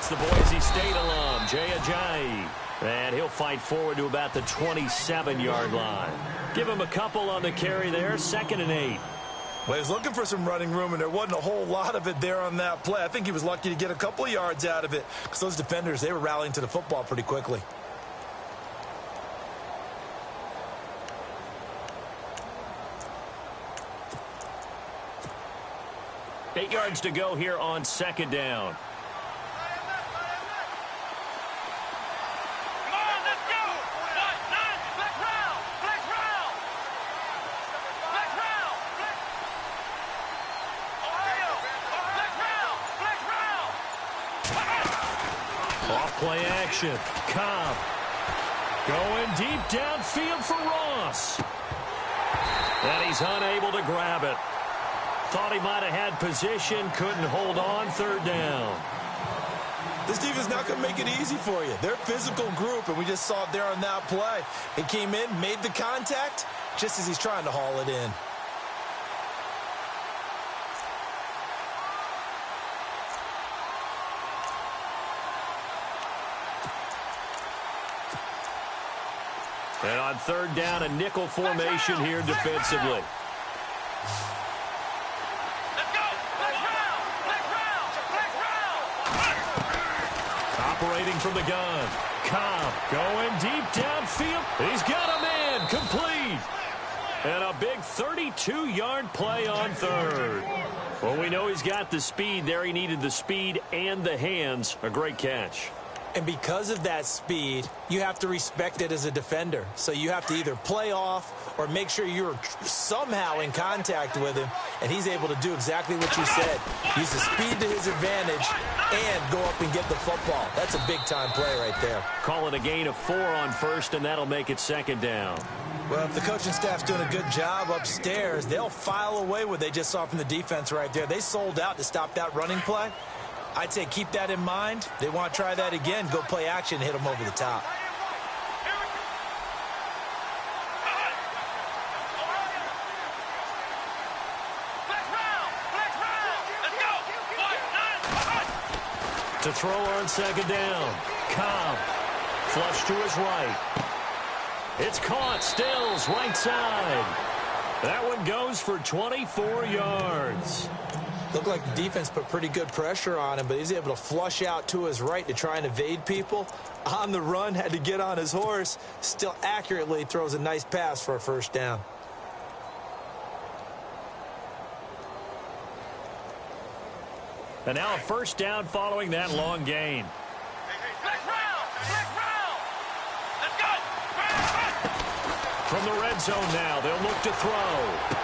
It's the Boise State alum, Jay Ajayi. And he'll fight forward to about the 27-yard line. Give him a couple on the carry there, 2nd and 8. Well, he was looking for some running room, and there wasn't a whole lot of it there on that play. I think he was lucky to get a couple of yards out of it because those defenders, they were rallying to the football pretty quickly. Eight yards to go here on 2nd down. Play action. Cobb going deep downfield for Ross. And he's unable to grab it. Thought he might have had position, couldn't hold on, 3rd down. This defense is not going to make it easy for you. They're a physical group, and we just saw it there on that play. He came in, made the contact, just as he's trying to haul it in. And on 3rd down, a nickel formation here defensively. Operating from the gun. Cobb going deep downfield. He's got a man complete. And a big 32-yard play on 3rd. Well, we know he's got the speed there. He needed the speed and the hands. A great catch. And because of that speed, you have to respect it as a defender. So you have to either play off or make sure you're somehow in contact with him, and he's able to do exactly what you said. Use the speed to his advantage and go up and get the football. That's a big-time play right there. Call it a gain of 4 on 1st, and that'll make it 2nd down. Well, if the coaching staff's doing a good job upstairs, they'll file away what they just saw from the defense right there. They sold out to stop that running play. I'd say keep that in mind. They want to try that again. Go play action and hit them over the top. To throw on 2nd down. Cobb. Flush to his right. It's caught. Stills right side. That one goes for 24 yards. Looked like the defense put pretty good pressure on him, but he's able to flush out to his right to try and evade people. On the run, had to get on his horse. Still accurately throws a nice pass for a 1st down. And now a 1st down following that long gain. From the red zone now, they'll look to throw.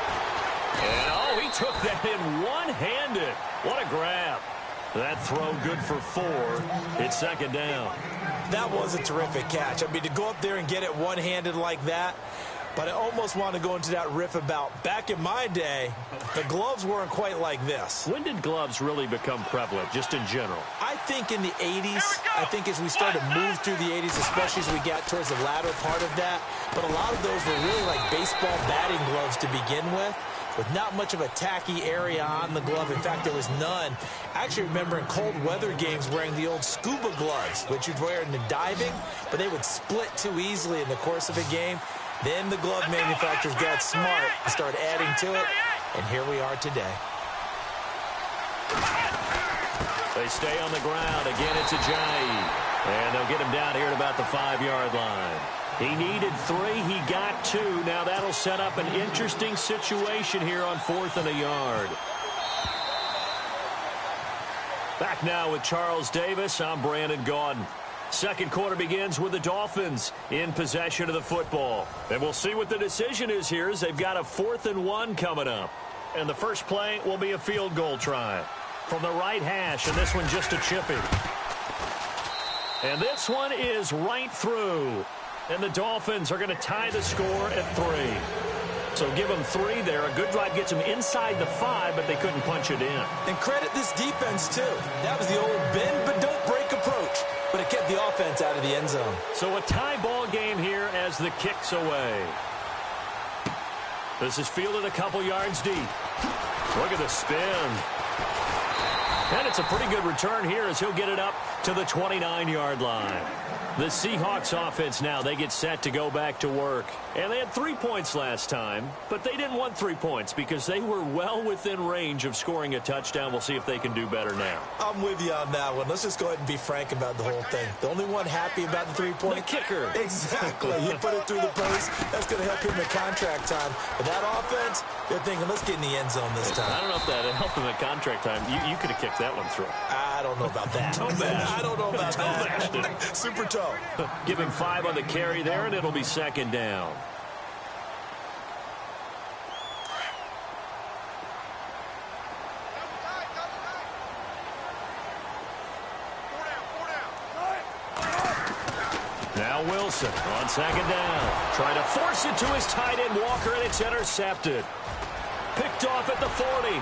And, oh, he took that in one-handed. What a grab. That throw good for 4. It's 2nd down. That was a terrific catch. I mean, to go up there and get it one-handed like that, but I almost want to go into that riff about back in my day, the gloves weren't quite like this. When did gloves really become prevalent, just in general? I think in the 80s. I think as we started to move through the 80s, especially as we got towards the latter part of that. But a lot of those were really like baseball batting gloves to begin with not much of a tacky area on the glove. In fact, there was none. I actually remember in cold weather games wearing the old scuba gloves, which you'd wear in the diving, but they would split too easily in the course of a game. Then the glove manufacturers got smart and started adding to it, and here we are today. They stay on the ground. Again, it's Ajayi. And they'll get him down here at about the 5-yard line. He needed 3. He got 2. Now that'll set up an interesting situation here on 4th and a yard. Back now with Charles Davis. I'm Brandon Gaudin. Second quarter begins with the Dolphins in possession of the football. And we'll see what the decision is here as they've got a 4th and 1 coming up. And the first play will be a field goal try from the right hash, and this one just a chipping. And this one is right through. And the Dolphins are going to tie the score at 3. So give them 3 there. A good drive gets them inside the 5, but they couldn't punch it in. And credit this defense, too. That was the old bend but don't break approach. But it kept the offense out of the end zone. So a tie ball game here as the kick's away. This is fielded a couple yards deep. Look at the spin. And it's a pretty good return here as he'll get it up to the 29-yard line. The Seahawks offense now, they get set to go back to work. And they had 3 points last time, but they didn't want 3 points because they were well within range of scoring a touchdown. We'll see if they can do better now. I'm with you on that one. Let's just go ahead and be frank about the whole thing. The only one happy about the 3-point? The kicker. Exactly. You put it through the post. That's going to help him in contract time. But that offense, they're thinking, let's get in the end zone this time. I don't know if that helped him at contract time. You could have kicked that one through. I don't know about that. I don't know about that. Super toe. Give him 5 on the carry there, and it'll be second down. Now Wilson on second down. Trying to force it to his tight end, Walker, and it's intercepted. Picked off at the 40.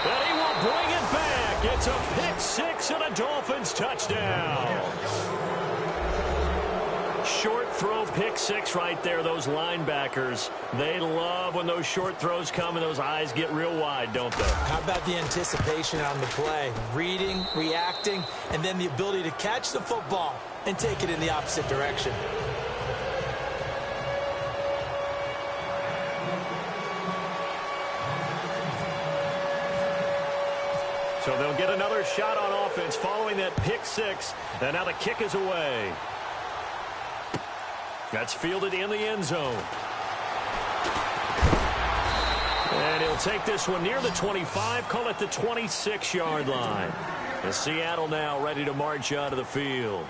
And he will bring it back. It's a pick 6 and a Dolphins touchdown. Short throw pick 6 right there. Those linebackers, they love when those short throws come and those eyes get real wide, don't they? How about the anticipation on the play? Reading, reacting, and then the ability to catch the football and take it in the opposite direction. So they'll get another shot on offense following that pick 6. And now the kick is away. That's fielded in the end zone. And he'll take this one near the 25, call it the 26-yard line. And Seattle now ready to march out of the field.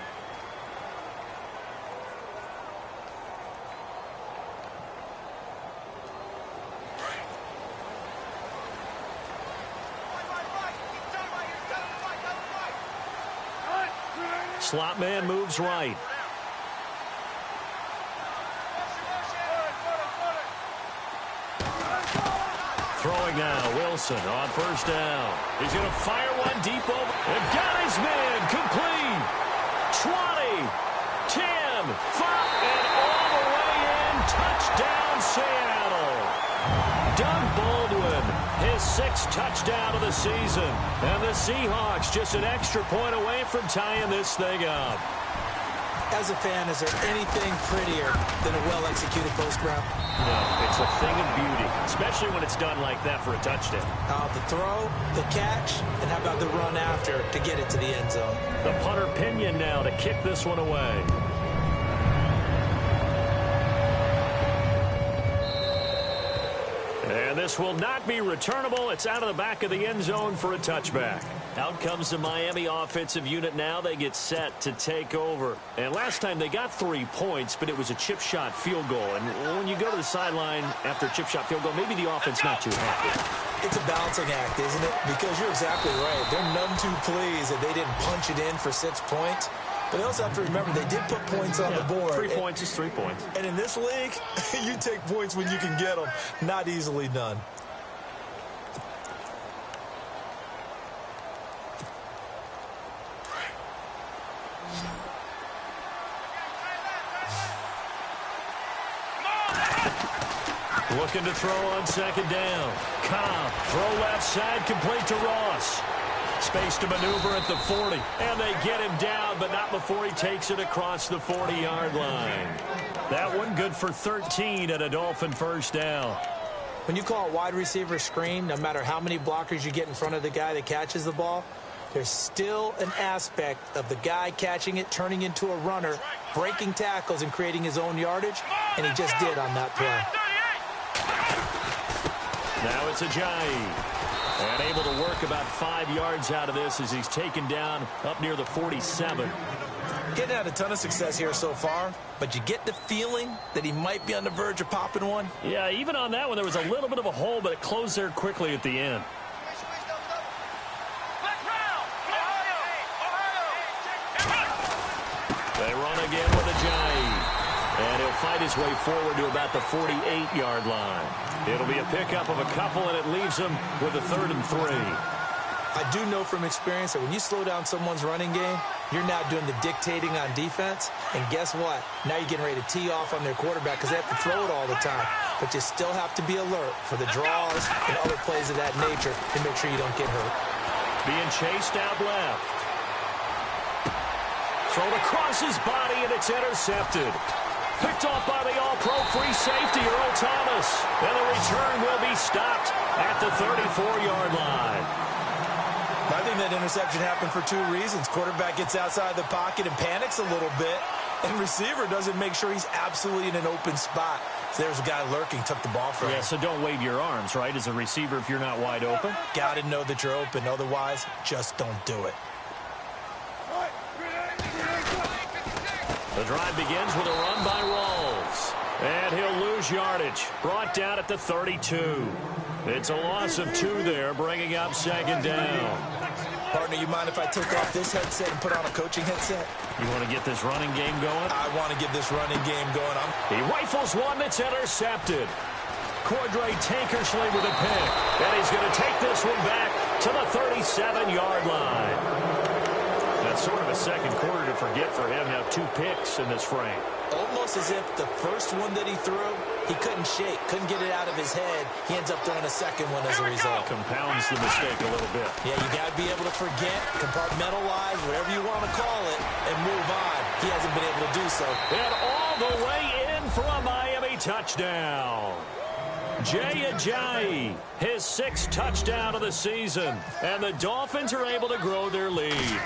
Slot man moves right. Throwing now, Wilson on first down. He's going to fire one deep over. And got his man complete. 20, 10, 5, and all the way in. Touchdown, Seattle. Doug Baldwin, his 6th touchdown of the season. And the Seahawks just an extra point away from tying this thing up. As a fan, is there anything prettier than a well-executed post route? No, it's a thing of beauty, especially when it's done like that for a touchdown. The throw, the catch, and how about the run after to get it to the end zone? The punter Pinion now to kick this one away. And this will not be returnable. It's out of the back of the end zone for a touchback. Out comes the Miami offensive unit now. They get set to take over. And last time they got 3 points, but it was a chip shot field goal. And when you go to the sideline after a chip shot field goal, maybe the offense not too happy. It's a balancing act, isn't it? Because you're exactly right. They're none too pleased that they didn't punch it in for 6 points. But they also have to remember they did put points on the board. 3 points is 3 points. And in this league, you take points when you can get them. Not easily done. Looking to throw on second down. Cobb, throw left side, complete to Ross. Space to maneuver at the 40. And they get him down, but not before he takes it across the 40-yard line. That one good for 13 at a Dolphin first down. When you call a wide receiver screen, no matter how many blockers you get in front of the guy that catches the ball, there's still an aspect of the guy catching it, turning into a runner, breaking tackles and creating his own yardage, and he just did on that play. Now it's Ajayi. And able to work about 5 yards out of this as he's taken down up near the 47. Getting had a ton of success here so far, but you get the feeling that he might be on the verge of popping one. Yeah, even on that one, there was a little bit of a hole, but it closed there quickly at the end. They run again with Ajayi. And he'll fight his way forward to about the 48-yard line. It'll be a pickup of a couple, and it leaves him with a 3rd and 3. I do know from experience that when you slow down someone's running game, you're now doing the dictating on defense. And guess what? Now you're getting ready to tee off on their quarterback because they have to throw it all the time. but you still have to be alert for the draws and other plays of that nature to make sure you don't get hurt. Being chased out left. Thrown across his body, and it's intercepted. Picked off by the all-pro free safety, Earl Thomas. And the return will be stopped at the 34-yard line. I think that interception happened for two reasons. Quarterback gets outside the pocket and panics a little bit, and receiver doesn't make sure he's absolutely in an open spot. So there's a guy lurking, took the ball from him. Yeah, so don't wave your arms, right, as a receiver if you're not wide open? Got to know that you're open. Otherwise, just don't do it. The drive begins with a run by Rawls. And he'll lose yardage. Brought down at the 32. It's a loss of 2 there, bringing up second down. Partner, you mind if I take off this headset and put on a coaching headset? You want to get this running game going? I want to get this running game going. He rifles one that's intercepted. Cordray Tankersley with a pick. And he's going to take this one back to the 37-yard line. That's sort of a second quarter to forget for him. Now 2 picks in this frame. Almost as if the first one that he threw, he couldn't shake, couldn't get it out of his head. He ends up throwing a second one as a result. Compounds the mistake a little bit. Yeah, you got to be able to forget, compartmentalize, whatever you want to call it, and move on. He hasn't been able to do so. And all the way in for a Miami touchdown. Jay Ajayi, his 6th touchdown of the season. And the Dolphins are able to grow their lead.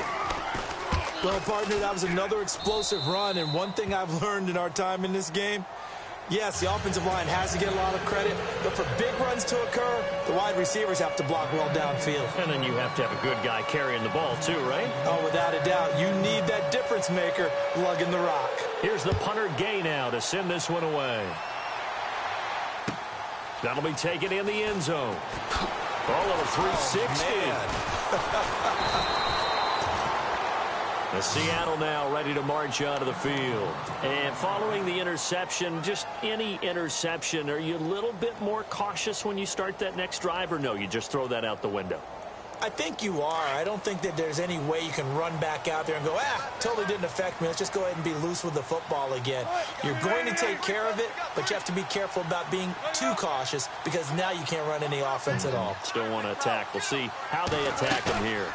Well, partner, that was another explosive run, and one thing I've learned in our time in this game, yes, the offensive line has to get a lot of credit, but for big runs to occur, the wide receivers have to block well downfield. And then you have to have a good guy carrying the ball too, right? Oh, without a doubt. You need that difference maker lugging the rock. Here's the punter Gay now to send this one away. That'll be taken in the end zone. Ball over 360. Oh, The Seattle now ready to march onto the field. And following the interception, just any interception, are you a little bit more cautious when you start that next drive, or no, you just throw that out the window? I think you are. I don't think that there's any way you can run back out there and go, totally didn't affect me. Let's just go ahead and be loose with the football again. You're going to take care of it, but you have to be careful about being too cautious because now you can't run any offense at all. Still want to attack. We'll see how they attack him here.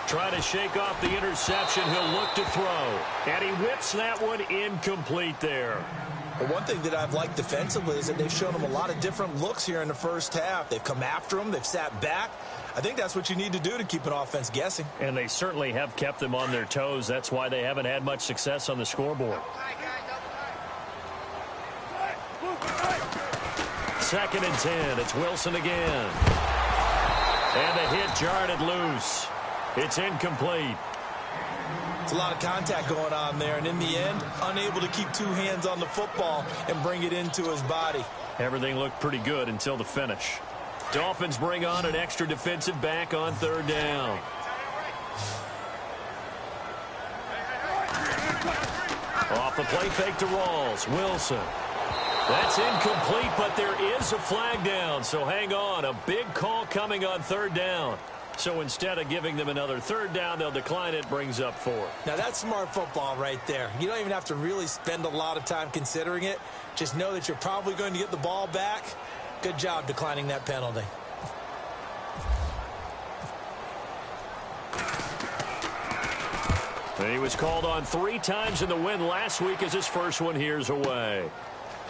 Trying to shake off the interception. He'll look to throw. And he whips that one incomplete there. Well, one thing that I've liked defensively is that they've shown him a lot of different looks here in the first half. They've come after him. They've sat back. I think that's what you need to do to keep an offense guessing. And they certainly have kept them on their toes. That's why they haven't had much success on the scoreboard. 2nd and 10. It's Wilson again. And the hit jarred it loose. It's incomplete. It's a lot of contact going on there, and in the end, unable to keep 2 hands on the football and bring it into his body. Everything looked pretty good until the finish. Dolphins bring on an extra defensive back on 3rd down. Off the play fake to Rawls. Wilson. That's incomplete, but there is a flag down, so hang on. A big call coming on 3rd down. So instead of giving them another 3rd down, they'll decline it, brings up 4. Now, that's smart football right there. You don't even have to really spend a lot of time considering it. Just know that you're probably going to get the ball back. Good job declining that penalty. He was called on 3 times in the win last week as his first one here's away.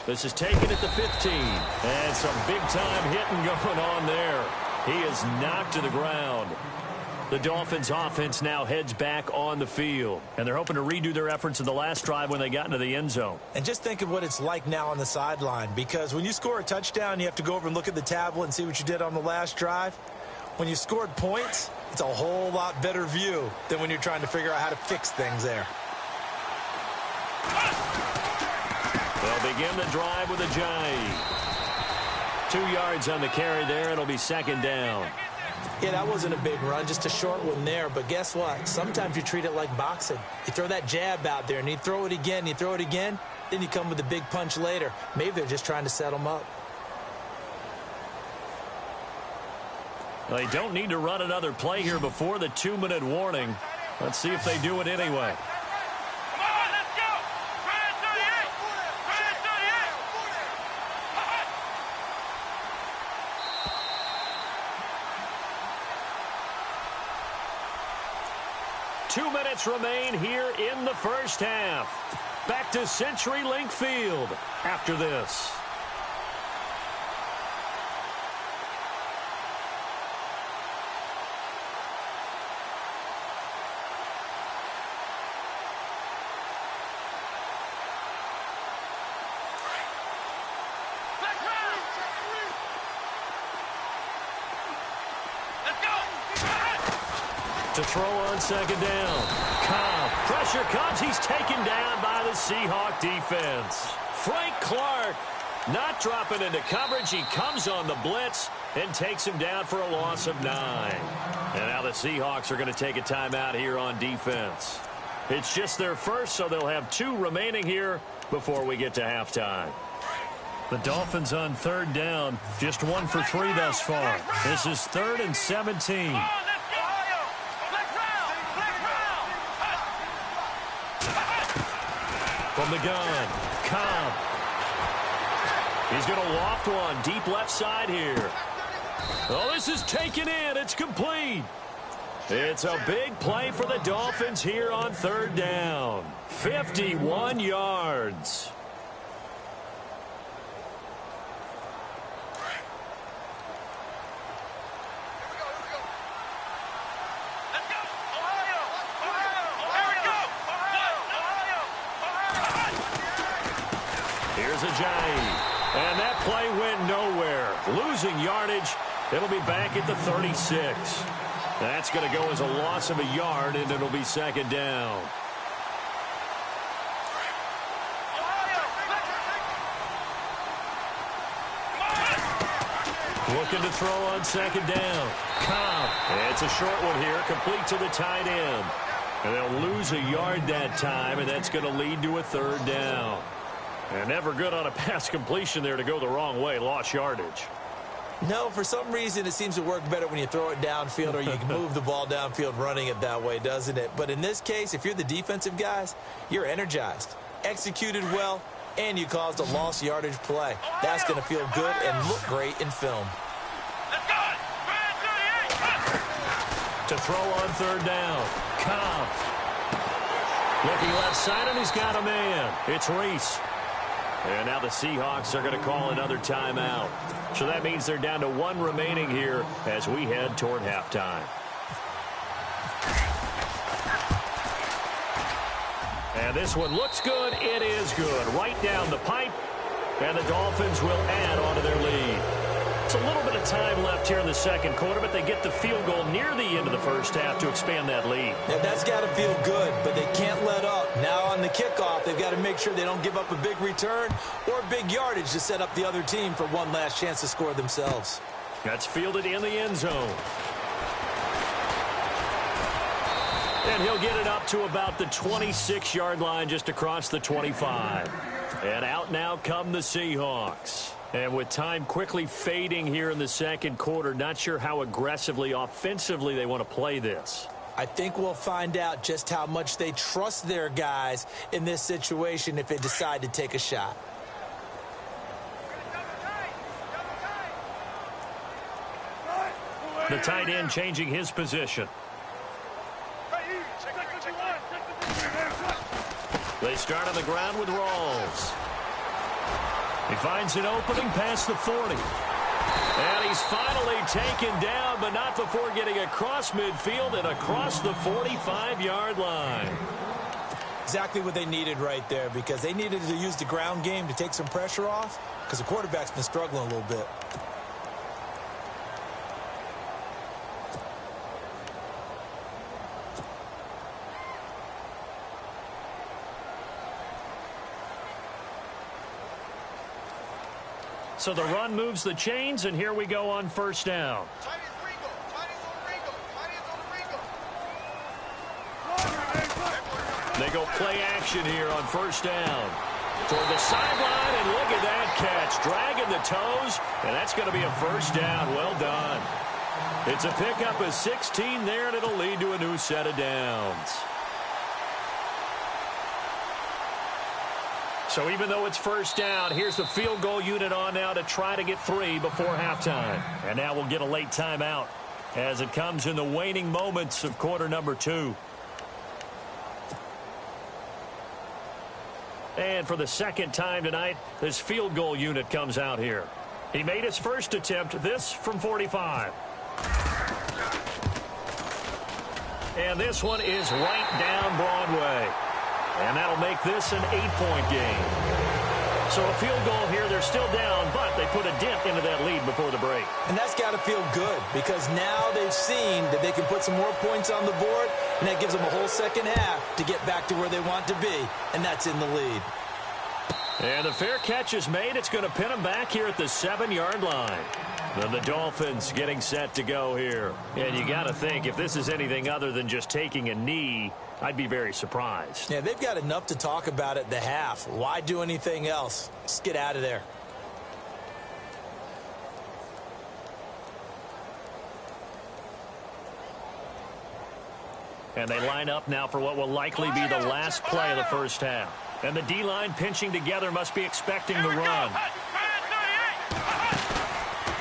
This is taken at the 15. And some big-time hitting going on there. He is knocked to the ground. The Dolphins offense now heads back on the field. And they're hoping to redo their efforts in the last drive when they got into the end zone. And just think of what it's like now on the sideline. Because when you score a touchdown, you have to go over and look at the tablet and see what you did on the last drive. When you scored points, it's a whole lot better view than when you're trying to figure out how to fix things there. They'll begin the drive with Ajayi. 2 yards on the carry there. It'll be 2nd down. Yeah, that wasn't a big run, just a short one there. But guess what? Sometimes you treat it like boxing. You throw that jab out there, and you throw it again, you throw it again, then you come with a big punch later. Maybe they're just trying to set them up. They don't need to run another play here before the 2-minute warning. Let's see if they do it anyway. minutes remain here in the first half. Back to CenturyLink Field after this. To throw on second down. Cobb. Pressure comes. He's taken down by the Seahawk defense. Frank Clark not dropping into coverage. He comes on the blitz and takes him down for a loss of 9. And now the Seahawks are going to take a timeout here on defense. It's just their first, so they'll have 2 remaining here before we get to halftime. The Dolphins on third down. Just 1 for 3 thus far. This is 3rd and 17. From the gun, Cobb. He's going to loft one deep left side here. Oh, this is taken in. It's complete. It's a big play for the Dolphins here on third down. 51 yards. And that play went nowhere. Losing yardage. It'll be back at the 36. That's going to go as a loss of a yard, and it'll be second down. Looking to throw on second down. Cobb. It's a short one here, complete to the tight end. And they'll lose a yard that time, and that's going to lead to a third down. And never good on a pass completion there to go the wrong way. Lost yardage. No, for some reason, it seems to work better when you throw it downfield or you can move the ball downfield running it that way, doesn't it? But in this case, if you're the defensive guys, you're energized, executed well, and you caused a lost yardage play. That's going to feel good and look great in film. To throw on third down. Cobb. Looking left side, and he's got a man. It's Reese. And now the Seahawks are going to call another timeout. So that means they're down to 1 remaining here as we head toward halftime. And this one looks good. It is good. Right down the pipe. And the Dolphins will add on to their lead. It's a little bit of time left here in the second quarter, but they get the field goal near the end of the first half to expand that lead. Yeah, that's got to feel good, but they can't let up. Now on the kickoff, they've got to make sure they don't give up a big return or big yardage to set up the other team for one last chance to score themselves. That's fielded in the end zone. And he'll get it up to about the 26-yard line just across the 25. And out now come the Seahawks. And with time quickly fading here in the second quarter, not sure how aggressively, offensively they want to play this. I think we'll find out just how much they trust their guys in this situation if they decide to take a shot. The tight end changing his position. They start on the ground with Rawls. He finds an opening past the 40. And he's finally taken down, but not before getting across midfield and across the 45-yard line. Exactly what they needed right there, because they needed to use the ground game to take some pressure off, because the quarterback's been struggling a little bit. So the run moves the chains, and here we go on first down. They go play action here on first down. Toward the sideline, and look at that catch. Dragging the toes, and that's going to be a first down. Well done. It's a pickup of 16 there, and it'll lead to a new set of downs. So even though it's first down, here's the field goal unit on now to try to get 3 before halftime. And now we'll get a late timeout as it comes in the waning moments of quarter number 2. And for the second time tonight, this field goal unit comes out here. He made his first attempt, this from 45. And this one is right down Broadway. And that'll make this an 8-point game. So a field goal here, they're still down, but they put a dent into that lead before the break. And that's got to feel good because now they've seen that they can put some more points on the board, and that gives them a whole second half to get back to where they want to be, and that's in the lead. And the fair catch is made. It's going to pin them back here at the 7-yard line. Then the Dolphins getting set to go here. And you got to think, if this is anything other than just taking a knee, I'd be very surprised. Yeah, they've got enough to talk about at the half. Why do anything else? Just get out of there. And they line up now for what will likely be the last play of the first half. And the D-line pinching together must be expecting the run.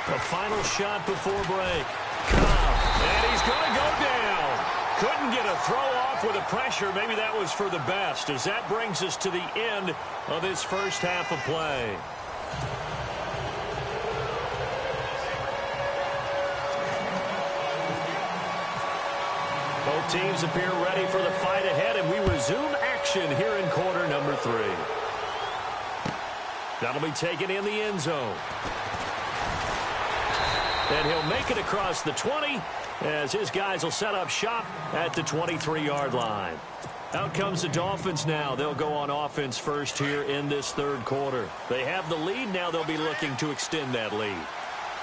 The final shot before break. And he's going to go down. Couldn't get a throw off with the pressure. Maybe that was for the best, as that brings us to the end of this first half of play. Both teams appear ready for the fight ahead, and we resume action here in quarter number 3. That'll be taken in the end zone. And he'll make it across the 20 as his guys will set up shop at the 23-yard line. Out comes the Dolphins now. They'll go on offense first here in this third quarter. They have the lead. Now they'll be looking to extend that lead.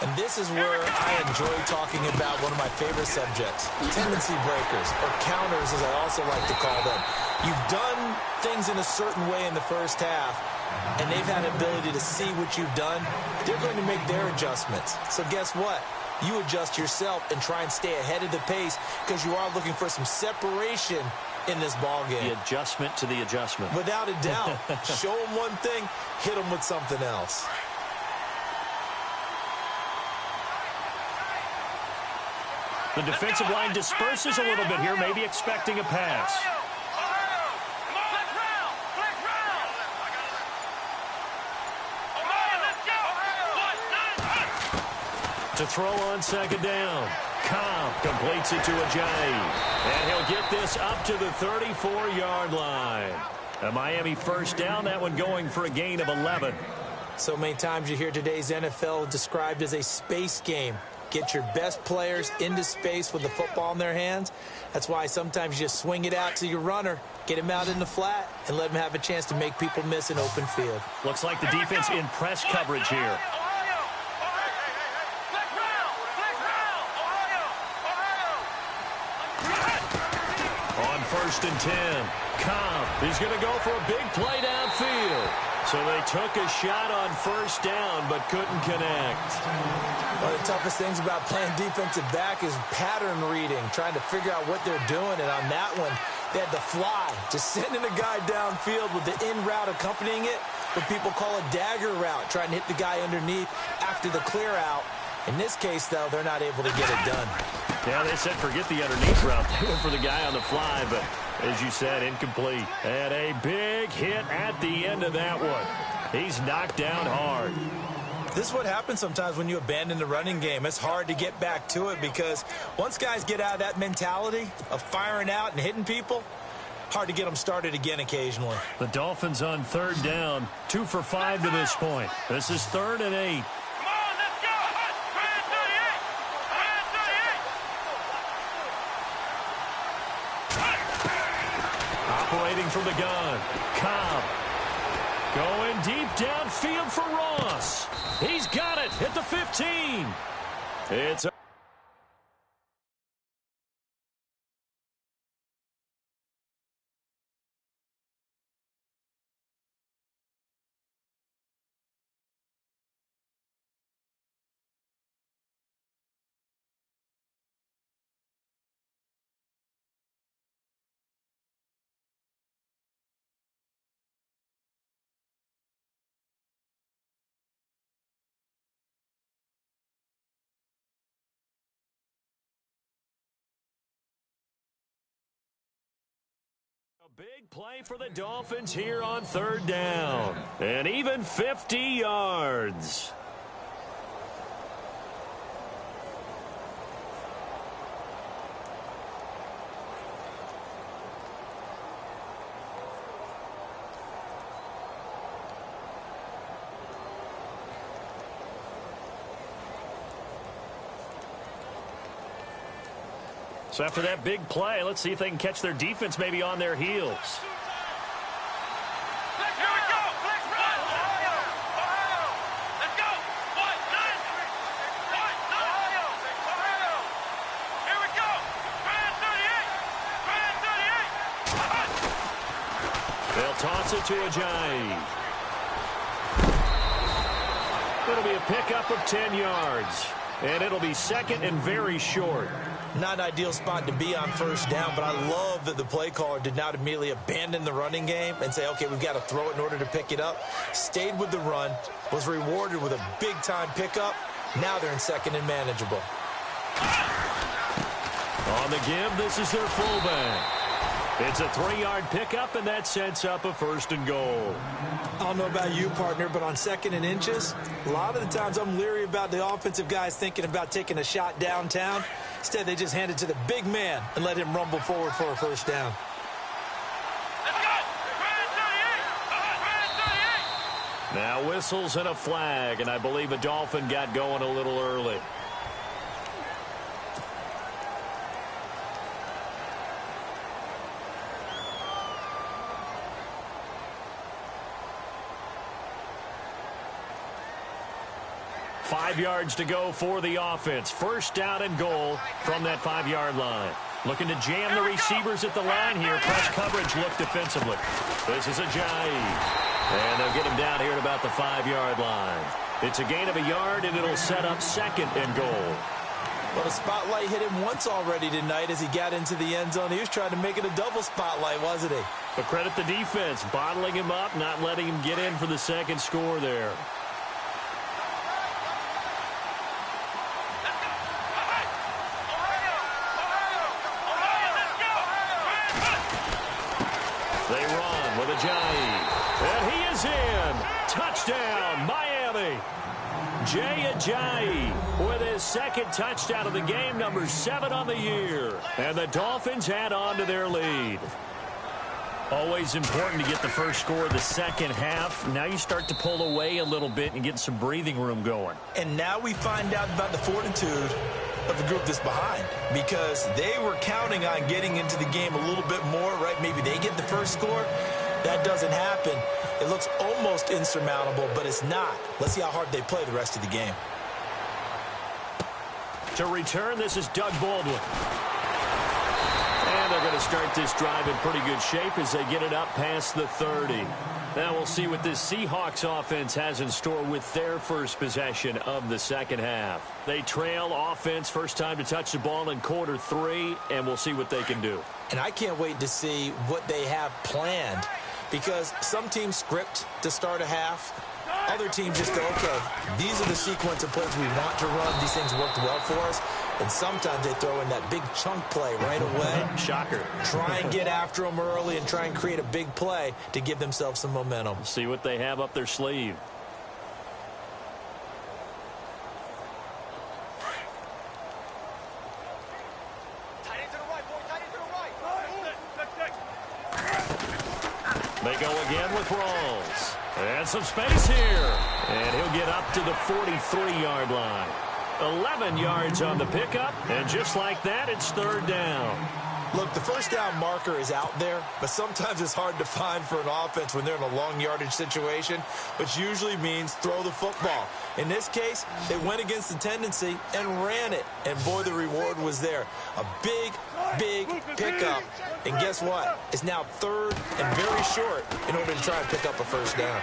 And this is where I enjoy talking about one of my favorite subjects, tendency breakers, or counters as I also like to call them. You've done things in a certain way in the first half, and they've had an ability to see what you've done. They're going to make their adjustments. So guess what? You adjust yourself and try and stay ahead of the pace because you are looking for some separation in this ball game. The adjustment to the adjustment. Without a doubt. Show them one thing, hit them with something else. The defensive line disperses a little bit here, maybe expecting a pass. To throw on second down. Cobb completes it to Ajayi. And he'll get this up to the 34-yard line. A Miami first down, that one going for a gain of 11. So many times you hear today's NFL described as a space game. Get your best players into space with the football in their hands. That's why sometimes you just swing it out to your runner, get him out in the flat, and let him have a chance to make people miss an open field. Looks like the defense in press coverage here. On 1st and 10, Cobb is going to go for a big play downfield. So they took a shot on first down, but couldn't connect. One of the toughest things about playing defensive back is pattern reading, trying to figure out what they're doing. And on that one, they had to fly, just sending a guy downfield with the in route accompanying it, what people call a dagger route, trying to hit the guy underneath after the clear out. In this case, though, they're not able to get it done. Yeah, they said forget the underneath route. They went for the guy on the fly, but as you said, incomplete. And a big hit at the end of that one. He's knocked down hard. This is what happens sometimes when you abandon the running game. It's hard to get back to it because once guys get out of that mentality of firing out and hitting people, hard to get them started again occasionally. The Dolphins on third down, 2 for 5 to this point. This is 3rd and 8. Operating from the gun, Cobb. Going deep downfield for Ross. He's got it at the 15. It's Big play for the Dolphins here on third down. And even 50 yards. So after that big play, let's see if they can catch their defense maybe on their heels. Here we go. Let's run. Ohio. Let's go. 1-9. Ohio. Here we go. Brand 38. They'll toss it to Ajayi. It'll be a pickup of 10 yards. And it'll be second and very short. Not an ideal spot to be on first down, but I love that the play caller did not immediately abandon the running game and say, okay, we've got to throw it in order to pick it up. Stayed with the run, was rewarded with a big-time pickup. Now they're in second and manageable. On the give, this is their fullback. It's a 3-yard pickup, and that sets up a first and goal. I don't know about you, partner, but on second and inches, a lot of the times I'm leery about the offensive guys thinking about taking a shot downtown. Instead, they just hand it to the big man and let him rumble forward for a first down. Let's go. Brand 38. Now whistles and a flag, and I believe a Dolphin got going a little early. Five yards to go for the offense. First down and goal from that 5-yard line. Looking to jam the receivers at the line here. Press coverage look defensively. This is Ajayi. And they'll get him down here at about the 5-yard line. It's a gain of a yard, and it'll set up second and goal. Well, the spotlight hit him once already tonight as he got into the end zone. He was trying to make it a double spotlight, wasn't he? But credit the defense, bottling him up, not letting him get in for the second score there. They run with Ajayi. And he is in. Touchdown, Miami. Jay Ajayi with his second touchdown of the game, number 7 on the year. And the Dolphins add on to their lead. Always important to get the first score of the second half. Now you start to pull away a little bit and get some breathing room going. And now we find out about the fortitude of the group that's behind, because they were counting on getting into the game a little bit more, right? Maybe they get the first score. That doesn't happen. It looks almost insurmountable, but it's not. Let's see how hard they play the rest of the game. To return, this is Doug Baldwin. And they're going to start this drive in pretty good shape as they get it up past the 30. Now we'll see what this Seahawks offense has in store with their first possession of the second half. They trail offense, first time to touch the ball in quarter 3, and we'll see what they can do. And I can't wait to see what they have planned, because some teams script to start a half. Other teams just go, okay, these are the sequence of plays we want to run. These things worked well for us. And sometimes they throw in that big chunk play right away. Shocker. Try and get after them early and try and create a big play to give themselves some momentum. See what they have up their sleeve. Tight end to the right, boy. Tight end to the right. They go again with Rawls. And some space here. And he'll get up to the 43-yard line. 11 yards on the pickup. And just like that, it's third down. Look, the first down marker is out there, but sometimes it's hard to find for an offense when they're in a long yardage situation, which usually means throw the football. In this case, they went against the tendency and ran it. And boy, the reward was there. A big, big pickup. And guess what? It's now third and very short in order to try and pick up a first down.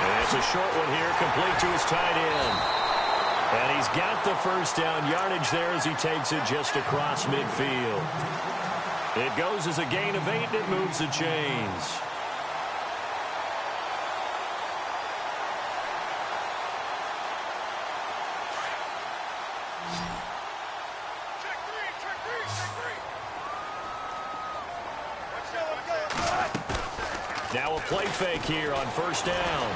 And it's a short one here, complete to his tight end. And he's got the first down yardage there as he takes it just across midfield. It goes as a gain of 8, and it moves the chains. Check three. Watch out. Now a play fake here on first down.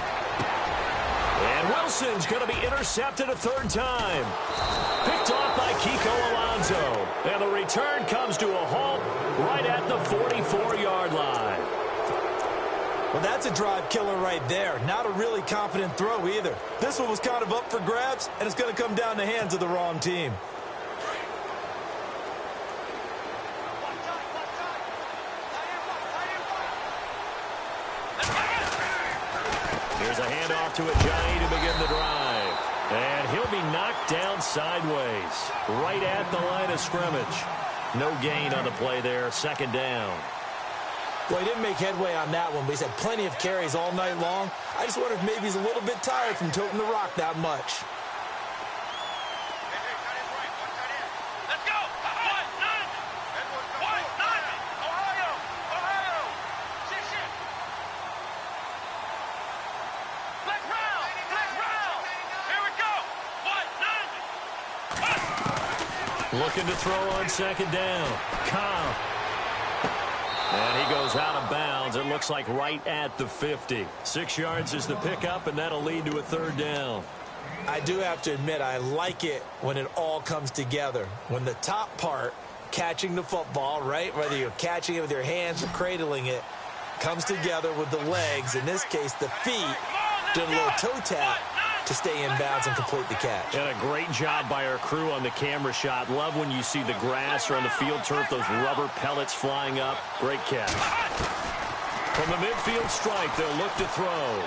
And Wilson's going to be intercepted a third time. Picked off by Kiko Alonso. And the return comes to a halt right at the 44-yard line. Well, that's a drive killer right there. Not a really confident throw either. This one was kind of up for grabs, and it's going to come down the hands of the wrong team. Here's a handoff to Ajayi to begin the drive. And he'll be knocked down sideways, right at the line of scrimmage. No gain on the play there, second down. Well, he didn't make headway on that one, but he's had plenty of carries all night long. I just wonder if maybe he's a little bit tired from toting the rock that much. Let's go! Ohio! Black round! Here we go! Looking to throw on second down. Cobb. And he goes out of bounds. It looks like right at the 50. 6 yards is the pickup, and that'll lead to a third down. I do have to admit, I like it when it all comes together. When the top part, catching the football, right, whether you're catching it with your hands or cradling it, comes together with the legs, in this case the feet, doing a little toe tap to stay in bounds and complete the catch. And a great job by our crew on the camera shot. Love when you see the grass or on the field turf, those rubber pellets flying up. Great catch. From the midfield strike, they'll look to throw.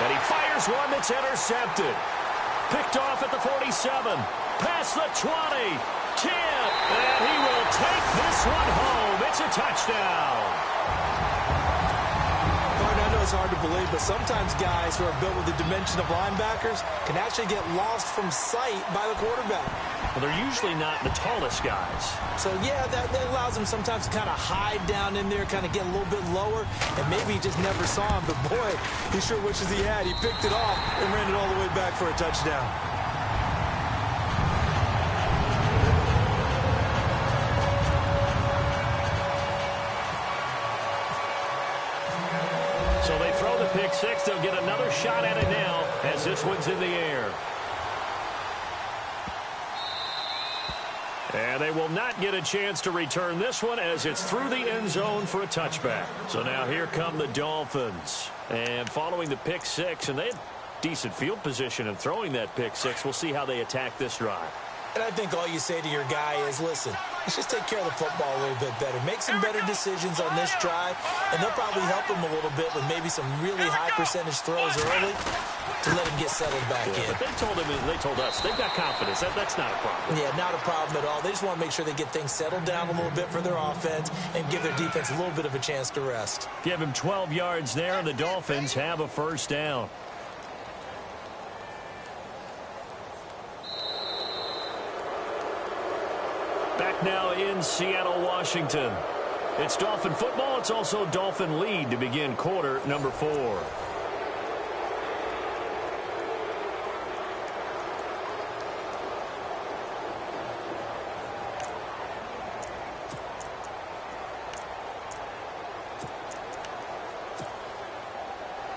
And he fires one that's intercepted. Picked off at the 47. Past the 20. 10. And he will take this one home. It's a touchdown. I know it's hard to believe, but sometimes guys who are built with the dimension of linebackers can actually get lost from sight by the quarterback. Well, they're usually not the tallest guys. So, yeah, that allows them sometimes to kind of hide down in there, kind of get a little bit lower, and maybe he just never saw him. But, boy, he sure wishes he had. He picked it off and ran it all the way back for a touchdown. So they throw the pick six. They'll get another shot at it now as this one's in the air. And they will not get a chance to return this one as it's through the end zone for a touchback. So now here come the Dolphins. And following the pick six, and they had decent field position in throwing that pick six. We'll see how they attack this drive. And I think all you say to your guy is, listen, let's just take care of the football a little bit better. Make some better decisions on this drive, and they'll probably help him a little bit with maybe some really high percentage throws early to let him get settled back in. But they told us they've got confidence. That's not a problem. Yeah, not a problem at all. They just want to make sure they get things settled down a little bit for their offense and give their defense a little bit of a chance to rest. Give him 12 yards there, and the Dolphins have a first down. Back now in Seattle, Washington. It's Dolphin football. It's also Dolphin lead to begin quarter number 4.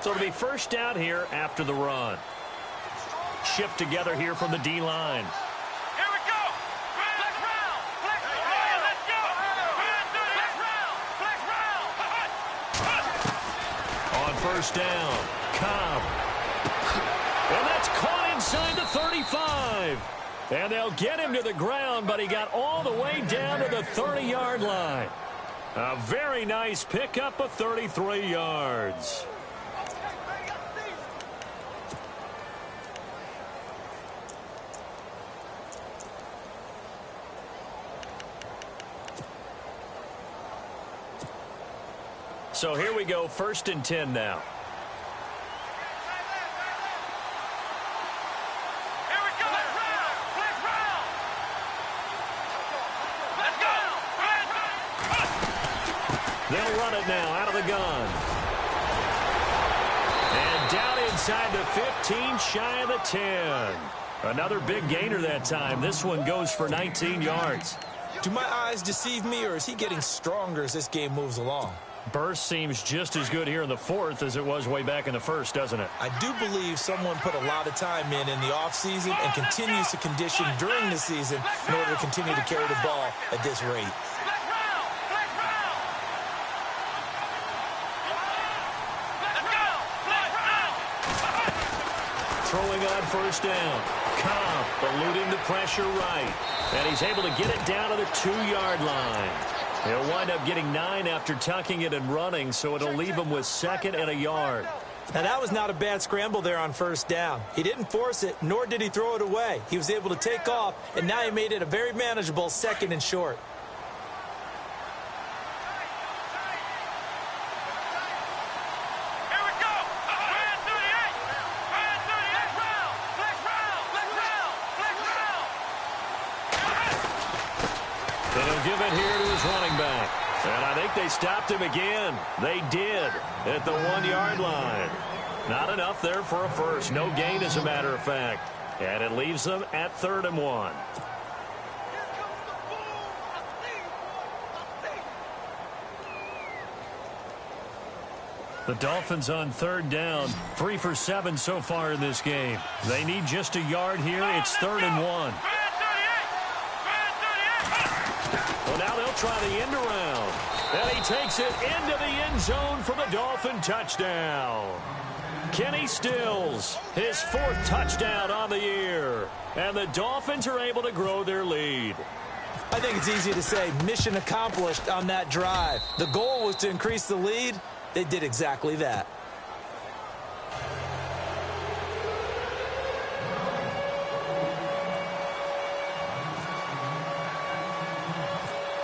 So it'll be first down here after the run. Shift together here from the D-line. First down. Cobb. And that's caught inside the 35. And they'll get him to the ground, but he got all the way down to the 30-yard line. A very nice pickup of 33 yards. So here we go, 1st and 10 now. Here we go. Let's go. They'll run it now out of the gun. And down inside the 15, shy of the 10. Another big gainer that time. This one goes for 19 yards. Do my eyes deceive me, or is he getting stronger as this game moves along? Burst seems just as good here in the fourth as it was way back in the first, doesn't it? I do believe someone put a lot of time in the offseason and continues to condition during the season in order to continue to carry the ball at this rate. Throwing on first down. Cobb eluding the pressure right. And he's able to get it down to the 2-yard line. He'll wind up getting 9 after tucking it and running, so it'll leave him with 2nd and a yard. Now, that was not a bad scramble there on first down. He didn't force it, nor did he throw it away. He was able to take off, and now he made it a very manageable 2nd and short. Give it here to his running back. And I think they stopped him again. They did at the 1-yard line. Not enough there for a first. No gain, as a matter of fact. And it leaves them at 3rd and 1. The Dolphins on 3rd down. 3 for 7 so far in this game. They need just a yard here. It's 3rd and 1. Well, now they'll try the end around. And he takes it into the end zone for the Dolphin touchdown. Kenny Stills, his 4th touchdown on the year. And the Dolphins are able to grow their lead. I think it's easy to say mission accomplished on that drive. The goal was to increase the lead. They did exactly that.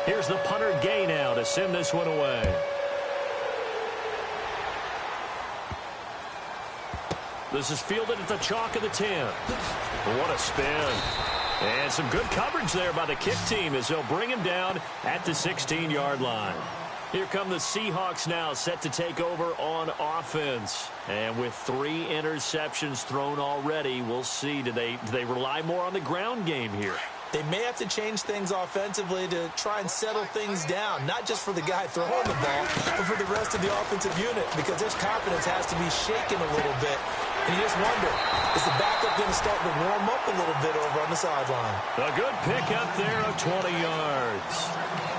Here's the punter Gay now to send this one away. This is fielded at the chalk of the 10. What a spin. And some good coverage there by the kick team as they'll bring him down at the 16-yard line. Here come the Seahawks now, set to take over on offense. And with 3 interceptions thrown already, we'll see. Do they rely more on the ground game here? They may have to change things offensively to try and settle things down, not just for the guy throwing the ball, but for the rest of the offensive unit, because their confidence has to be shaken a little bit. And you just wonder, is the backup going to start to warm up a little bit over on the sideline? A good pickup there of 20 yards.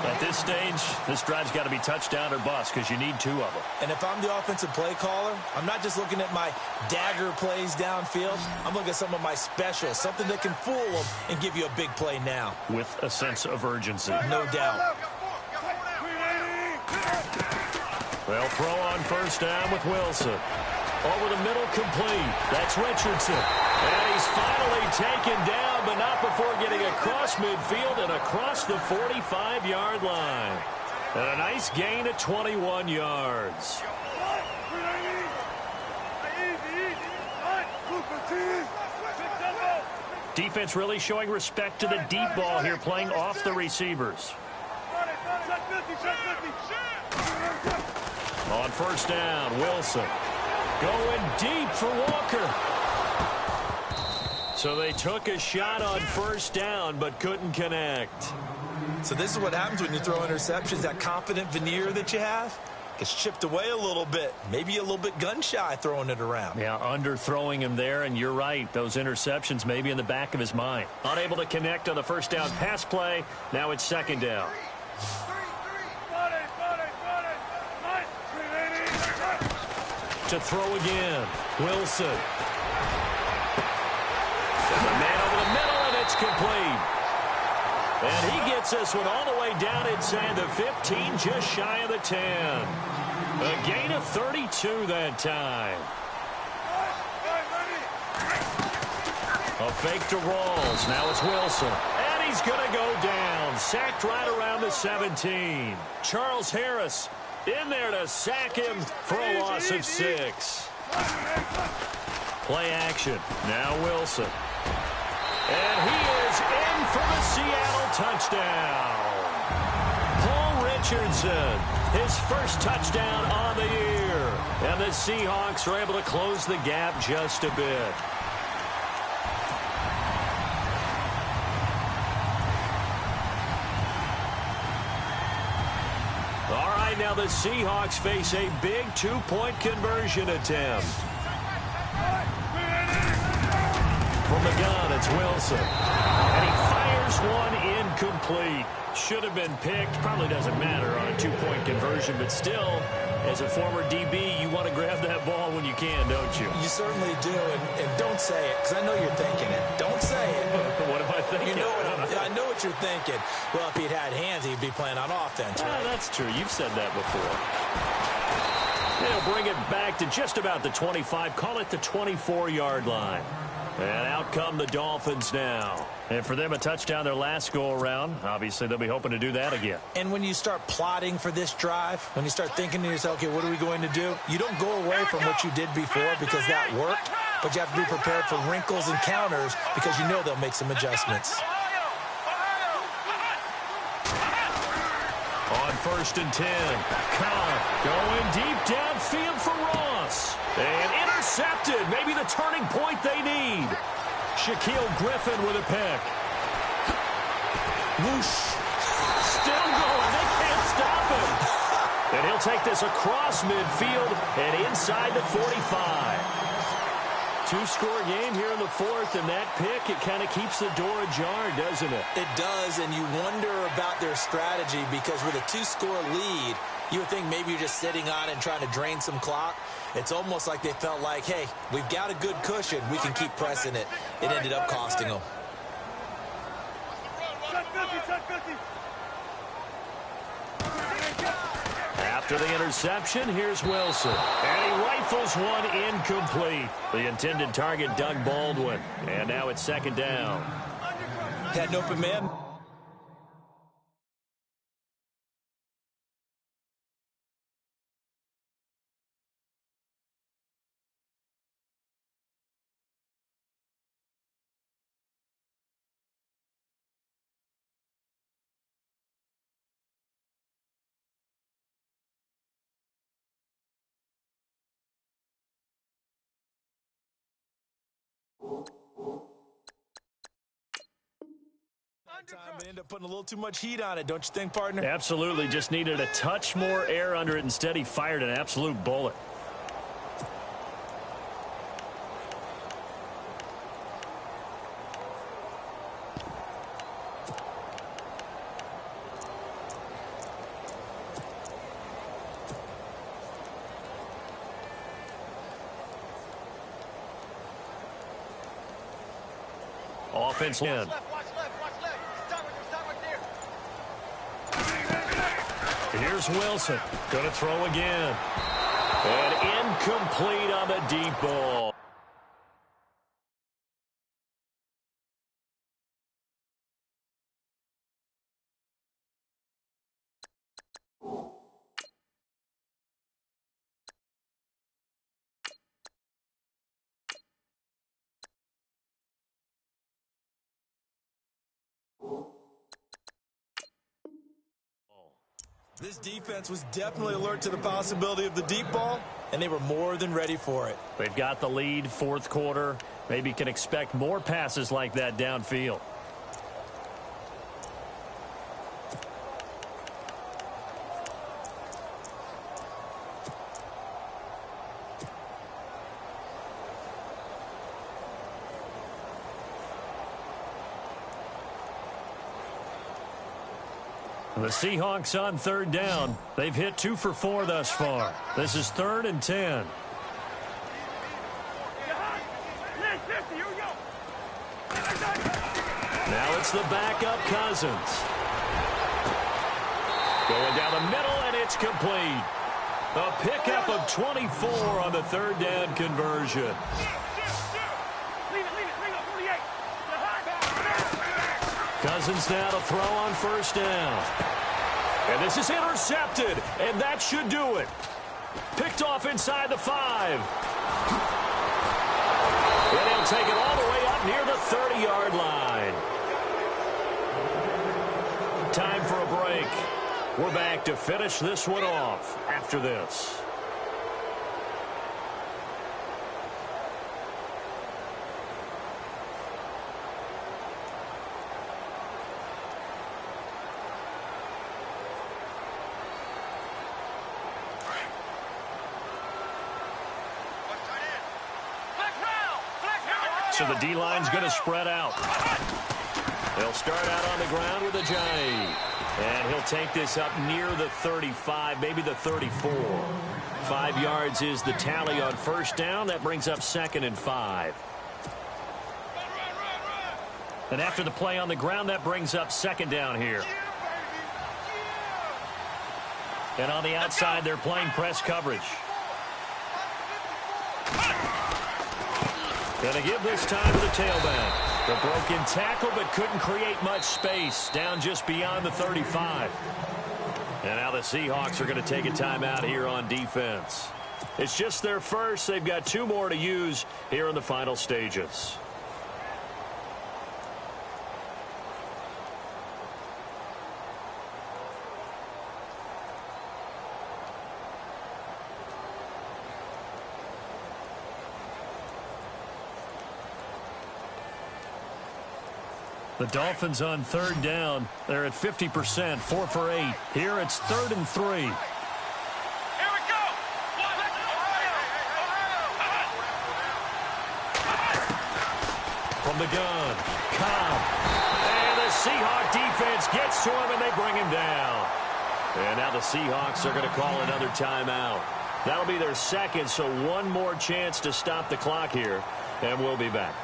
At this stage, this drive's got to be touchdown or bust because you need 2 of them. And if I'm the offensive play caller, I'm not just looking at my dagger plays downfield. I'm looking at some of my specials, something that can fool them and give you a big play now. With a sense of urgency. No doubt. They'll throw on first down with Wilson. Over the middle, complete. That's Richardson. And he's finally taken down, but not before getting across midfield and across the 45-yard line. And a nice gain of 21 yards. Defense really showing respect to the deep ball here, playing off the receivers. On first down, Wilson. Going deep for Walker. So they took a shot on first down, but couldn't connect. So this is what happens when you throw interceptions. That confident veneer that you have gets chipped away a little bit. Maybe a little bit gun-shy throwing it around. Yeah, underthrowing him there, and you're right. Those interceptions may be in the back of his mind. Unable to connect on the first down pass play. Now it's 2nd down. To throw again, Wilson. And the man over the middle, and it's complete. And he gets this one all the way down inside the 15, just shy of the 10. A gain of 32 that time. A fake to Rawls. Now it's Wilson. And he's going to go down. Sacked right around the 17. Charles Harris in there to sack him for a loss of 6. Play action. Now Wilson. And he is in for the Seattle touchdown. Paul Richardson, his first touchdown on the year. And the Seahawks are able to close the gap just a bit. All right. right, now the Seahawks face a big two-point conversion attempt. From the gun, it's Wilson. And he fires one incomplete. Should have been picked. Probably doesn't matter on a two-point conversion, but still, as a former DB, you want to grab that ball when you can, don't you? You certainly do, and don't say it, because I know you're thinking it. Don't say it. What am I thinking? You know I know what you're thinking. Well, if he'd had hands, he'd be playing on offense, right? That's true. You've said that before. They'll bring it back to just about the 25. Call it the 24-yard line. And out come the Dolphins now. And for them, a touchdown their last go-around. Obviously, they'll be hoping to do that again. And when you start plotting for this drive, when you start thinking to yourself, okay, what are we going to do? You don't go away from what you did before because that worked, but you have to be prepared for wrinkles and counters because you know they'll make some adjustments. On 1st and 10, Cobb going deep downfield for Ross. And intercepted. Maybe the turning point they need. Shaquille Griffin with a pick. Whoosh. Still going. They can't stop him. And he'll take this across midfield and inside the 45. Two-score game here in the fourth, and that pick, it kind of keeps the door ajar, doesn't it? It does, and you wonder about their strategy because with a two-score lead, you would think maybe you're just sitting on it and trying to drain some clock. It's almost like they felt like, hey, we've got a good cushion. We can keep pressing it. It ended up costing them. After the interception, here's Wilson. And he rifles one incomplete. The intended target, Doug Baldwin. And now it's second down. Had an open man. Time they end up putting a little too much heat on it, don't you think, partner? Absolutely. Just needed a touch more air under it. Instead, he fired an absolute bullet. Offense in. Here's Wilson. Going to throw again. And incomplete on the deep ball. This defense was definitely alert to the possibility of the deep ball, and they were more than ready for it. They've got the lead, fourth quarter. Maybe can expect more passes like that downfield. The Seahawks on third down. They've hit 2 for 4 thus far. This is 3rd and 10. Now it's the backup Cousins. Going down the middle, and it's complete. A pickup of 24 on the third down conversion. Cousins now to throw on first down. And this is intercepted, and that should do it. Picked off inside the 5. And he'll take it all the way up near the 30-yard line. Time for a break. We're back to finish this one off after this. So the D-line's going to spread out. They'll start out on the ground with a Johnny. And he'll take this up near the 35, maybe the 34. 5 yards is the tally on first down. That brings up 2nd and 5. And after the play on the ground, that brings up 2nd down here. And on the outside, they're playing press coverage. Going to give this time to the tailback. The broken tackle, but couldn't create much space. Down just beyond the 35. And now the Seahawks are going to take a timeout here on defense. It's just their first. They've got 2 more to use here in the final stages. The Dolphins on 3rd down. They're at 50%, 4 for 8. Here it's 3rd and 3. Here we go. From the gun, Cobb. And the Seahawk defense gets to him, and they bring him down. And now the Seahawks are going to call another timeout. That'll be their 2nd, so 1 more chance to stop the clock here, and we'll be back.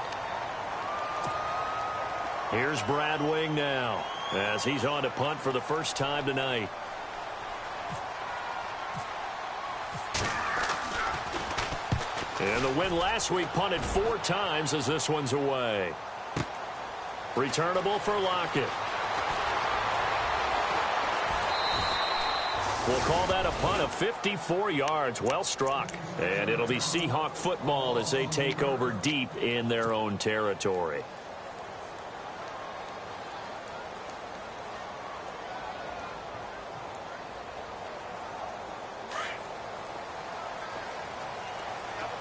Here's Brad Wing now as he's on to punt for the first time tonight. And the win last week punted 4 times as this one's away. Returnable for Lockett. We'll call that a punt of 54 yards. Well struck. And it'll be Seahawk football as they take over deep in their own territory.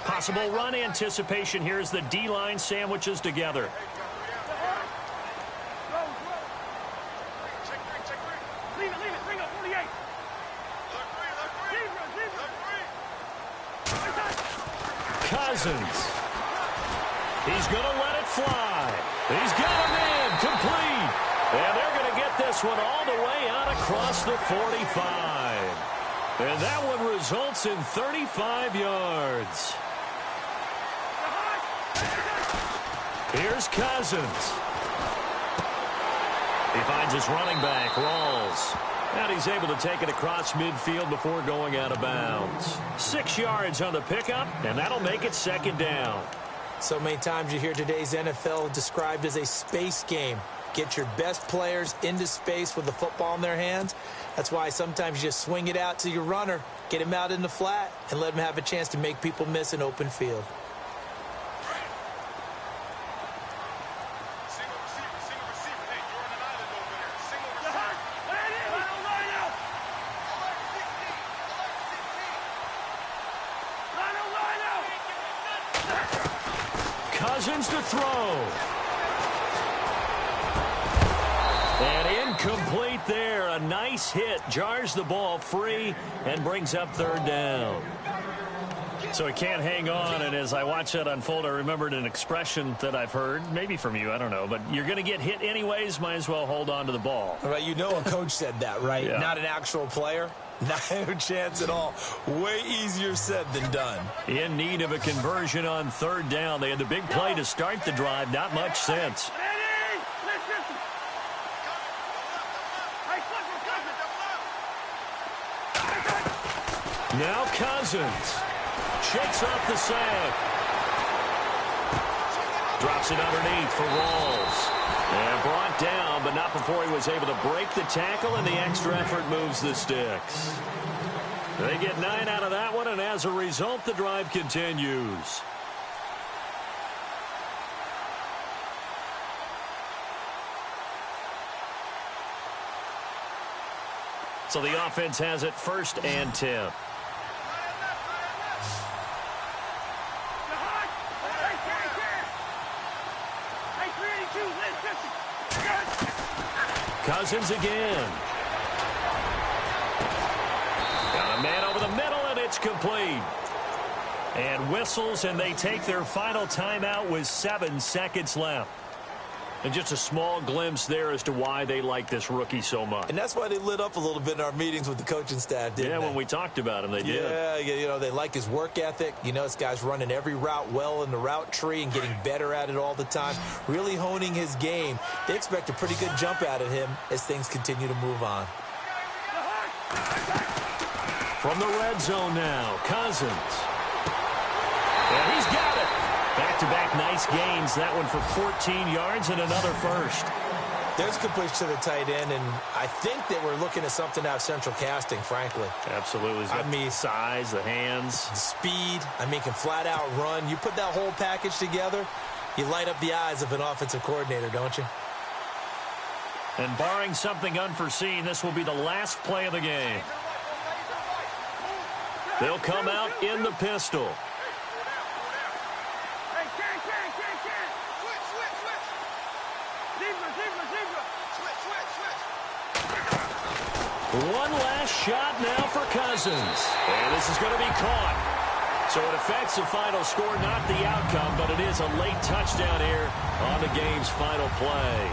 Possible run anticipation here as the D-line sandwiches together. Cousins. He's going to let it fly. He's got him in. Complete. And they're going to get this one all the way out across the 45. And that one results in 35 yards. Here's Cousins. He finds his running back, Rawls. And he's able to take it across midfield before going out of bounds. 6 yards on the pickup, and that'll make it 2nd down. So many times you hear today's NFL described as a space game. Get your best players into space with the football in their hands. That's why sometimes you just swing it out to your runner, get him out in the flat, and let him have a chance to make people miss an open field. Cousins to throw. And incomplete there. A nice hit. Jars the ball free and brings up 3rd down. So he can't hang on, and as I watch that unfold, I remembered an expression that I've heard, maybe from you, I don't know, but you're going to get hit anyways, might as well hold on to the ball. Right, you know a coach said that, right? Yeah. Not an actual player. No chance at all. Way easier said than done. In need of a conversion on 3rd down. They had the big play to start the drive. Not much sense. Now Cousins shakes off the sack. Drops it underneath for Rawls. And brought down, but not before he was able to break the tackle, and the extra effort moves the sticks. They get 9 out of that one, and as a result, the drive continues. So the offense has it 1st and 10. Cousins again. Got a man over the middle, and it's complete. And whistles, and they take their final timeout with 7 seconds left. And just a small glimpse there as to why they like this rookie so much. And that's why they lit up a little bit in our meetings with the coaching staff, didn't they? Yeah, when we talked about him, they did. Yeah, you know, they like his work ethic. You know, this guy's running every route well in the route tree and getting better at it all the time, really honing his game. They expect a pretty good jump out of him as things continue to move on. From the red zone now, Cousins. And he's got it. Back-to-back nice gains. That one for 14 yards and another first. There's completion to the tight end, and I think that we're looking at something out of central casting, frankly. Absolutely. I mean, size, the hands. Speed. I mean, can flat out run. You put that whole package together, you light up the eyes of an offensive coordinator, don't you? And barring something unforeseen, this will be the last play of the game. They'll come out in the pistol. One last shot now for Cousins. And this is going to be caught. So it affects the final score, not the outcome, but it is a late touchdown here on the game's final play.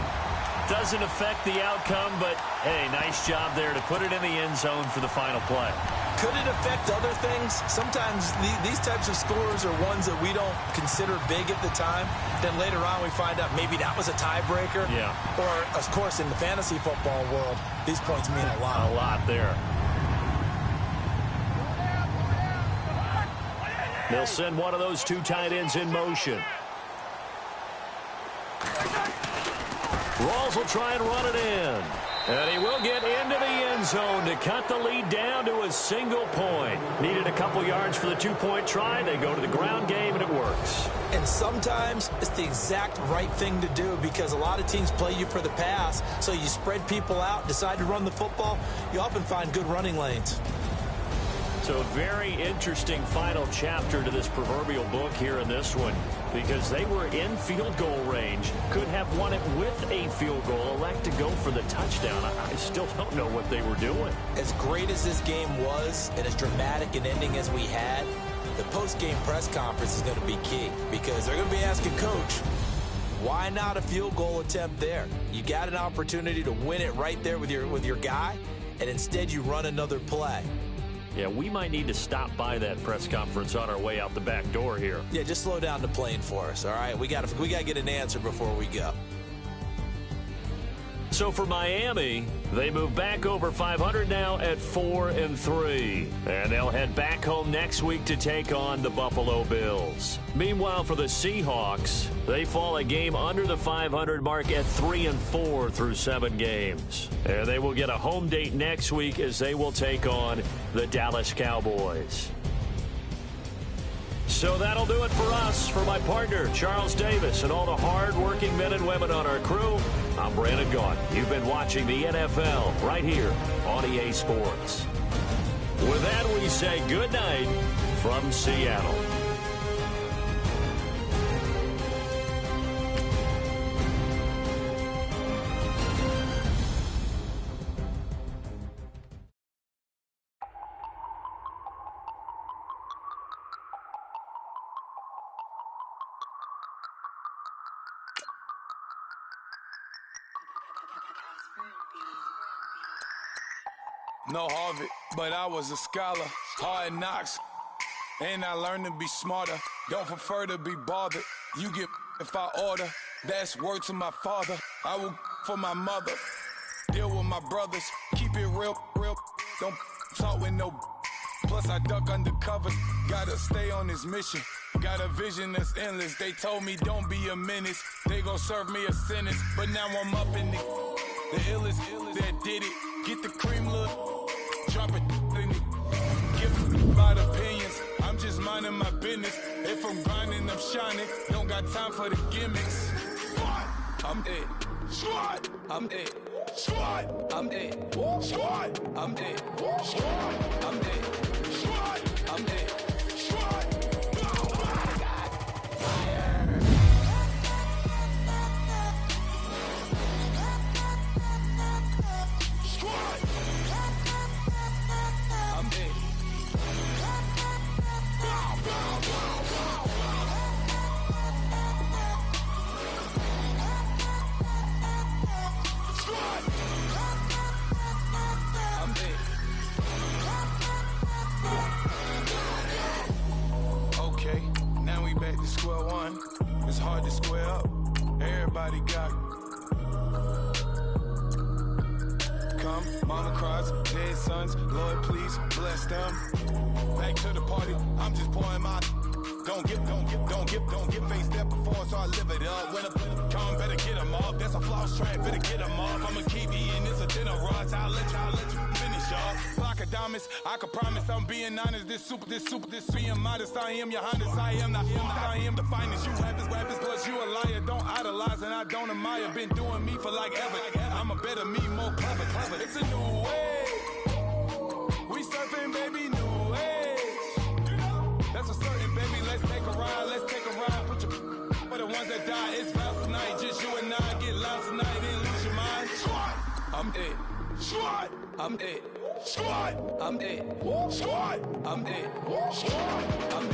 Doesn't affect the outcome, but, hey, nice job there to put it in the end zone for the final play. Could it affect other things? Sometimes these types of scores are ones that we don't consider big at the time. Then later on we find out maybe that was a tiebreaker. Yeah. Or, of course, in the fantasy football world, these points mean a lot. A lot there. They'll send one of those two tight ends in motion. Rawls will try and run it in. And he will get into the end zone to cut the lead down to a single point. Needed a couple yards for the two-point try. They go to the ground game, and it works. And sometimes it's the exact right thing to do because a lot of teams play you for the pass. So you spread people out, decide to run the football. You often find good running lanes. So a very interesting final chapter to this proverbial book here in this one because they were in field goal range, could have won it with a field goal, elect to go for the touchdown. I still don't know what they were doing. As great as this game was and as dramatic an ending as we had, the post-game press conference is going to be key because they're going to be asking Coach, why not a field goal attempt there? You got an opportunity to win it right there with your guy, and instead you run another play. Yeah, we might need to stop by that press conference on our way out the back door here. Yeah, just slow down the plane for us, all right? We got to get an answer before we go. So for Miami, they move back over 500 now at 4-3. And they'll head back home next week to take on the Buffalo Bills. Meanwhile, for the Seahawks, they fall a game under the 500 mark at 3-4 through 7 games. And they will get a home date next week as they will take on the Dallas Cowboys. So that'll do it for us. For my partner, Charles Davis, and all the hard-working men and women on our crew, I'm Brandon Gaudin. You've been watching the NFL right here on EA Sports. With that, we say good night from Seattle. No Harvard, but I was a scholar. Hard knocks, and I learned to be smarter. Don't prefer to be bothered. You get if I order. That's word to my father. I will for my mother. Deal with my brothers. Keep it real. Don't talk with no. Plus I duck undercovers. Gotta stay on this mission. Got a vision that's endless. They told me don't be a menace. They gon' serve me a sentence. But now I'm up in the illest that did it. Get the cream look. Drop it in it. Give about opinions. I'm just minding my business. If I'm grinding, I'm shining. Don't got time for the gimmicks. I'm it. Squad. I'm it. Squad. I'm it. Squad. I'm it. Squad. I'm it. Squad. I'm it. Squad. Bow, bow, bow. square one. It's hard to square up. Everybody got come, mama cries, dead sons. Lord, please bless them. Back to the party. I'm just pouring my. Don't get faced up before, so I live it up. When a come, better get them up. That's a floss track, better get them up. I'ma keep eating this a dinner rush. I'll let you finish up. Block of diamonds, I can promise I'm being honest. This being modest. I am your highness. I am the finest. You rappers, plus you a liar. Don't idolize and I don't admire. Been doing me for like ever. I'm a better me, more clever. It's a new way. We surfing, baby, new age. That's a certain, baby. Let's take a ride. Put your for the ones that die. It's vows tonight. Just you and I get lost tonight. Then lose your mind. Squad, I'm it. Squad, I'm it. Squad, I'm it. Squad, I'm it. Squad, I'm